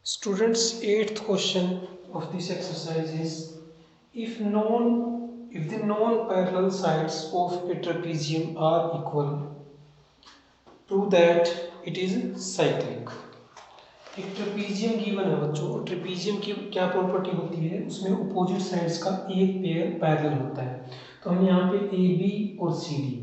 Students, eighth question of this exercise is if the non-parallel sides of a trapezium are equal, prove that it is cyclic. एक trapezium given है बच्चों, और trapezium की क्या property होती है, उसमें अपोजिट साइड्स का एक पेयर पैरेलल होता है। तो हमने यहाँ पे ए बी और सी डी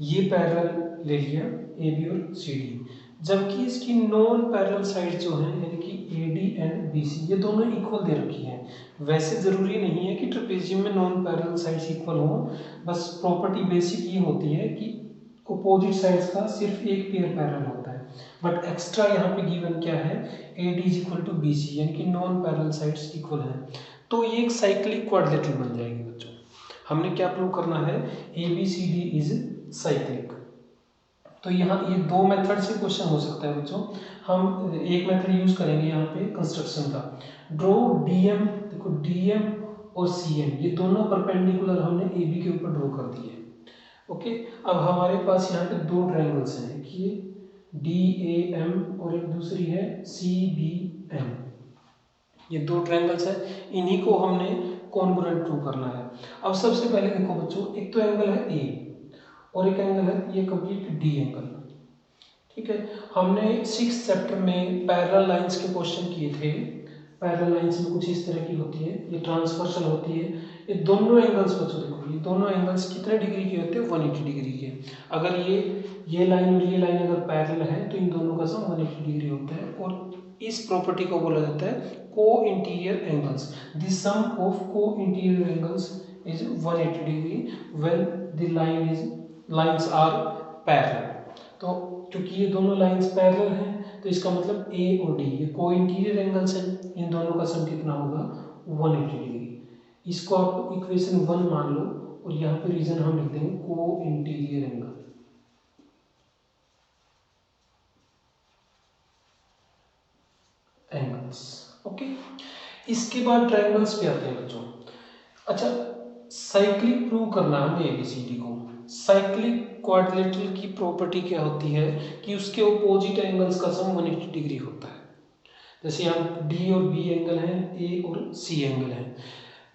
ये पैरेलल ले लिया, ए बी और सी डी, जबकि इसकी नॉन पैरेलल साइड जो है यानी कि A D and B C ये दोनों इक्वल दे रखी है। वैसे ज़रूरी नहीं है कि ट्रेपीजियम में नॉन पैरेलल साइड्स इक्वल हो, बस प्रॉपर्टी बेसिक ये होती है कि अपोजिट साइड्स का सिर्फ एक पेयर पैरेलल होता है। बट एक्स्ट्रा यहाँ पे गिवन क्या है, A D is equal to B C यानी कि नॉन पैरेलल साइड्स इक्वल हैं, तो ये एक साइक्लिक क्वाड्रिलेटरल बन जाएगी बच्चों। हमने क्या प्रूव करना है, A B C D is cyclic. तो यहाँ ये दो मेथड से क्वेश्चन हो सकता है बच्चों। हम एक मेथड यूज करेंगे यहाँ पे कंस्ट्रक्शन का, ड्रॉ डीएम। देखो डीएम और सीएम ये दोनों परपेंडिकुलर हमने ए बी के ऊपर ड्रॉ कर दिए। ओके, अब हमारे पास यहाँ पे दो ट्रायंगल्स हैं, एक ये डी ए एम और एक दूसरी है सी बी एम। ये दो ट्रायंगल्स हैं, इन्हीं को हमने कॉन्ग्रुएंट प्रूव करना है। अब सबसे पहले देखो बच्चों, एक तो एंगल है ए और एक एंगल है ये कंप्लीट डी एंगल। ठीक है, हमने 6th चैप्टर में पैरेलल लाइंस के क्वेश्चन किए थे। पैरेलल लाइंस में कुछ इस तरह की होती है, ये ट्रांसवर्सल होती है। ये दोनों एंगल्स बच्चों देखो, ये दोनों एंगल्स कितने डिग्री के होते हैं, 180 डिग्री के। अगर ये लाइन और ये लाइन अगर पैरेलल है तो इन दोनों का सम 180 डिग्री होता है, और इस प्रॉपर्टी को बोला जाता है co interior angles. The sum of co interior angles is 180 degree when the lines are parallel. तो क्योंकि ये दोनों लाइंस पैरेलल हैं तो इसका मतलब ए और डी ये को इंटीरियर एंगल्स हैं, इन दोनों का सम कितना होगा, 180 डिग्री। इसको आप इक्वेशन 1 मान लो, और यहाँ पे रीजन हम लिख देंगे को इंटीरियर एंगल्स। ओके, इसके बाद ट्रायंगल्स पे आते हैं बच्चों। अच्छा, साइक्लिक प्रूव करना है हमें एबीसीडी को। साइक्लिक क्वाड्रिलेटरल की प्रॉपर्टी क्या होती है कि उसके अपोजिट एंगल्स का सम 180 डिग्री होता है। जैसे यहाँ डी और बी एंगल है, ए और सी एंगल है,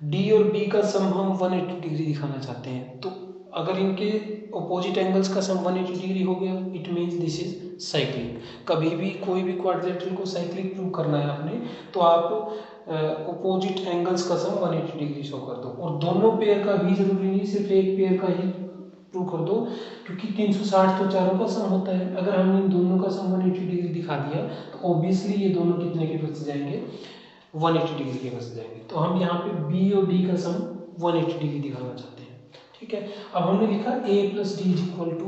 डी और बी का सम हम 180 डिग्री दिखाना चाहते हैं, तो अगर इनके अपोजिट एंगल्स का सम 180 डिग्री हो गया, it means this is cyclic. कभी भी कोई भी क्वाड्रिलेटरल को साइक्लिक प्रूव करना है आपने, तो आप अपोजिट एंगल्स का सम 180 डिग्री शो कर दो, और दोनों पेयर का भी जरूरी नहीं, सिर्फ एक पेयर का ही प्रूव कर दो, क्योंकि 360 तो चारों का सम होता है। अगर हमने इन दोनों का सम 180 डिग्री दिखा दिया तो ऑब्वियसली ये दोनों कितने के बच जाएंगे, 180 डिग्री के बच जाएंगे। तो हम यहाँ पे बी और डी का सम 180 डिग्री दिखाना चाहते हैं। ठीक है, अब हमने लिखा a plus D is equal to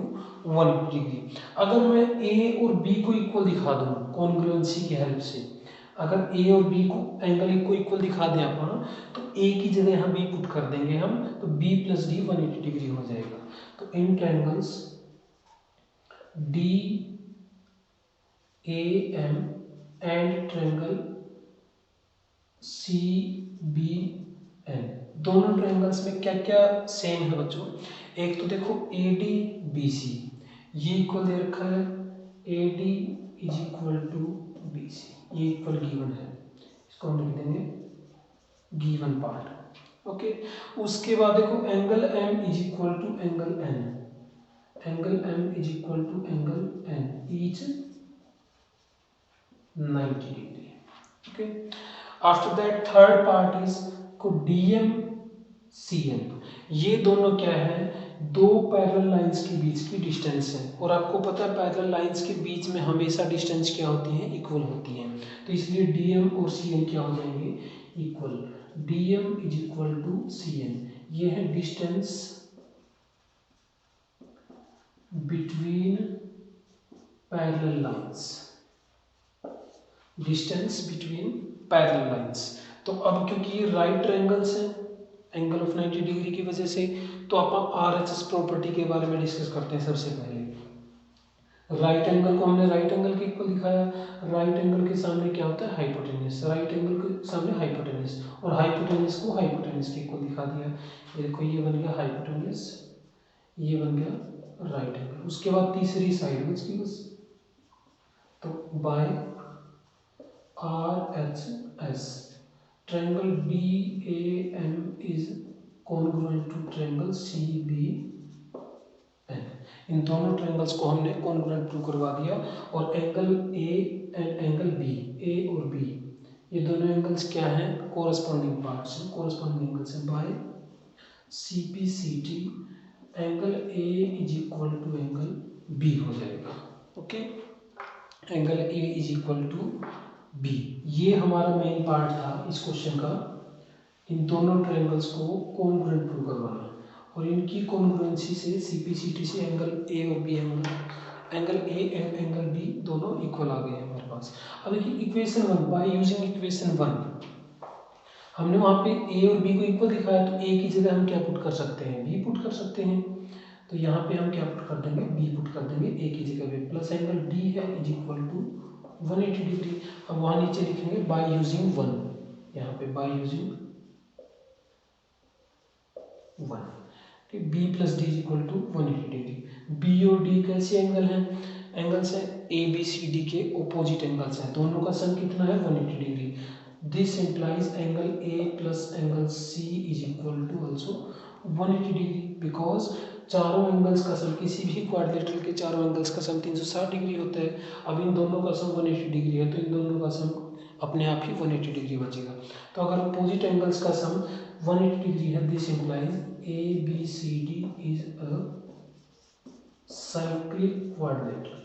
180 degree. अगर मैं a और b को इक्वल दिखा दूँ कॉन्ग्रुएंसी की हेल्प से, अगर a और b को एंगल को इक्वल दिखा दें अपन, तो a की जगह यहाँ b पुट कर देंगे हम, तो b प्लस डी 180 डिग्री हो जाएगा। तो in triangles D A M and triangle C B N, दोनों ट्रायंगल्स में क्या क्या सेम है बच्चों। एक तो देखो ए डी बी सी ये इक्वल दे रखा है, A D is equal to B C, ये इक्वल गिवन है, इसको हम लिख देंगे गिवन पार्ट। ओके, उसके बाद देखो angle M is equal to angle N, angle M is equal to angle N each 90 degree. Okay, after that third part is को डीएम सीएम, ये दोनों क्या है, दो पैरेलल लाइंस के बीच की डिस्टेंस है, और आपको पता है पैरेलल लाइंस के बीच में हमेशा डिस्टेंस क्या होती है, इक्वल होती है। तो इसलिए डीएम और सीएम क्या हो जाएंगे, equal. DM is equal to CM, ये है distance between parallel lines, distance between parallel lines. तो अब क्योंकि ये राइट ट्रायंगल्स हैं एंगल ऑफ 90 डिग्री की वजह से, तो अपन आरएचएस प्रॉपर्टी के बारे में डिस्कस करते हैं। सबसे पहले राइट एंगल को हमने राइट एंगल के इक्वल दिखाया, राइट एंगल के सामने क्या होता है, हाइपोटेन्यूस, राइट एंगल के सामने हाइपोटेन्यूस, और हाइपोटेन्यूस को हाइपोटेन्यूस के इक्वल दिखा दिया। ये देखो ये बन गया हाइपोटेन्यूस, ये बन गया राइट एंगल। उसके बाद तीसरी साइड बच गई बस, तो by R is congruent to triangle CBN। इन दोनों ट्रायंगल्स को हमने कॉन्ग्रुएंट प्रूव करवा दिया। और angle A and angle B, A और B, ये दोनों एंगल्स क्या हैं? कोरस्पॉन्डिंग पार्ट्स हैं, कोरस्पॉन्डिंग एंगल्स हैं। By CPCT angle A is equal to angle B हो जाएगा। Okay, angle A is equal to B, ये हमारा मेन पार्ट था इस क्वेश्चन का, इन दोनों ट्रायंगल्स को कॉन्ग्रुएंट प्रूव करवाना। और इनकी कॉन्ग्रुएंसी से CPCT से एंगल A और B angle A and angle B दोनों इक्वल आ गए हैं हमारे पास। अब देखिए इक्वेशन 1, बाय यूजिंग इक्वेशन 1 हमने वहाँ पे A और B को इक्वल दिखाया, तो A की जगह हम क्या पुट कर सकते हैं? B पुट कर सकते हैं। तो यहाँ पे हम क्या पुट कर देंगे? B पुट कर देंगे A की जगह पे, प्लस एंगल D है इज इक्वल टू 180 डिग्री। अब वहाँ नीचे लिखेंगे बाय यूजिंग 1, यहाँ पे बाय यूजिंग 1, ठीक। B plus D is equal to 180 degree. B और D कैसे एंगल हैं? एंगल्स हैं ABCD के ओपोजिट एंगल्स हैं, दोनों का सम कितना है? 180 degree. This implies angle A plus angle C is equal to also 180 degree, because चारों एंगल्स का सम, किसी भी क्वाड्रिलेटरल के चारों एंगल्स का सम 360 डिग्री होता है। अब इन दोनों का सम 180 डिग्री है, तो इन दोनों का सम अपने आप ही 180 डिग्री बचेगा। तो अगर अपोजिट एंगल्स का सम 180 डिग्री है, this implies ABCD is a cyclic quadrilateral.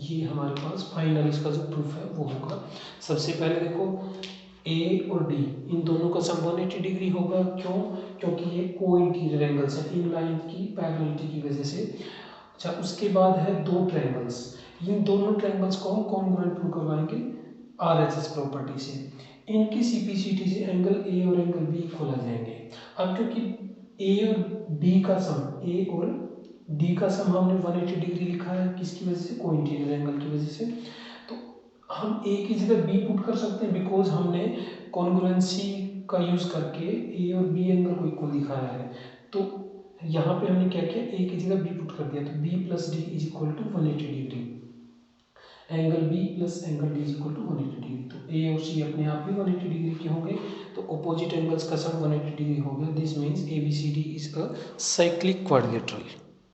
ये हमारे पास फाइनल इसका जो प्रूफ है वो होगा। सबसे पहले देखो A और D इन दोनों का सम 180 डिग्री होगा। क्यों? क्योंकि ये कोइंटीरियर एंगल्स हैं, इन लाइन की पैरेललिटी की वजह से। अच्छा, उसके बाद है दो ट्रायंगल्स, इन दोनों ट्रायंगल्स को हम कॉन्ग्रुएंट प्रूव करवाएंगे RHS प्रॉपर्टी से। इनकी CPCT से एंगल A और एंगल B इक्वल आ जाएंगे। अब क्योंकि A और D का सम, A और D का सम हमने 180 डिग्री लिखा है, किसकी वजह से? कोइंटीरियर एंगल की वजह से। तो हम A की जगह B पुट कर सकते हैं, बिकॉज हमने कॉन्ग्रुएंसी का यूज करके A और B एंगल को इक्वल दिखाया है। तो यहाँ पे हमने क्या किया? A की जगह B पुट कर दिया, तो B plus D is equal to 180 degree. Angle B plus angle D is equal to 180 degree. तो A और C अपने आप ही 180 डिग्री के होंगे, तो अपोजिट एंगल्स का सम 180 डिग्री हो गया। This means ABCD is a cyclic quadrilateral.